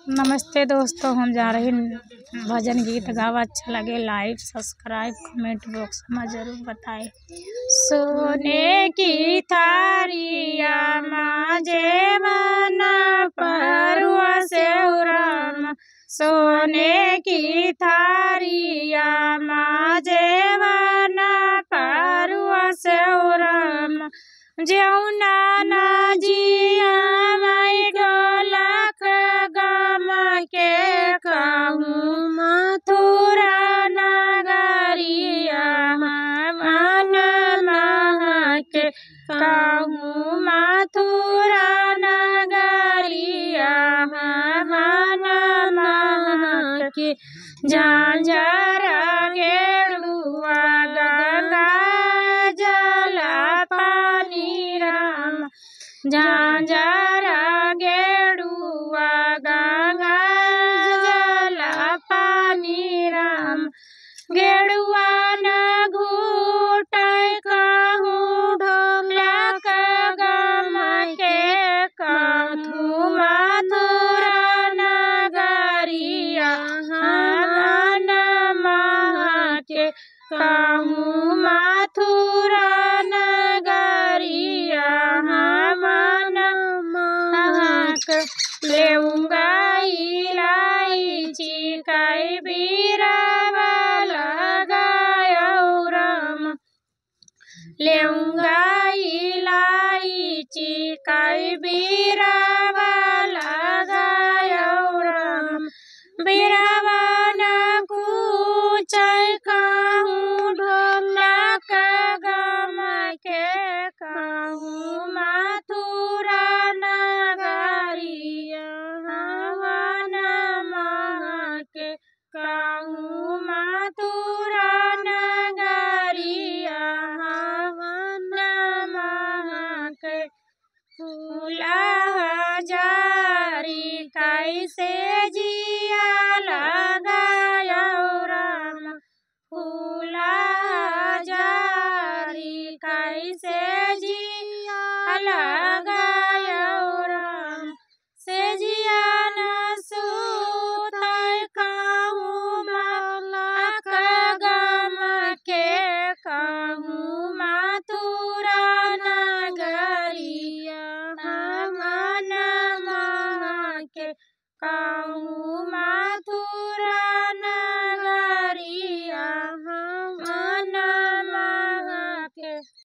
नमस्ते दोस्तों, हम जा रहे भजन गीत गावा। अच्छा लगे लाइक सब्सक्राइब कमेंट बॉक्स में जरूर बताएं। सोने की थारिया माजे मना परवा से उराम, सोने की थारिया माजे मना परवा से उराम। जौना ना जिया माई ढोलक गम के कहूँ मथुरा नगरिया मन महके, कहूँ मथुरा नगरिया मन महके। झांझर गेरुआ गंगा जल पानी राम, झांझर गेरुआ गंगा जल पानी राम। गेरुआ न घूट कहूँ ढोलक गम के कहूँ मथुरा नगरिया मन महके, कहूँ मथुरा नगरिया मन महके। लेऊंगा इलायची कई बीरावा लगायो राम, लेऊंगा इलायची कई बीरावा लगायो राम। बीरावा न कुछ कहूँ ढोलक गम के कहूँ मथुरा नगरिया मन महके, कहूँ मथुरा नगरिया मन महके। फूला जारी कैसे जी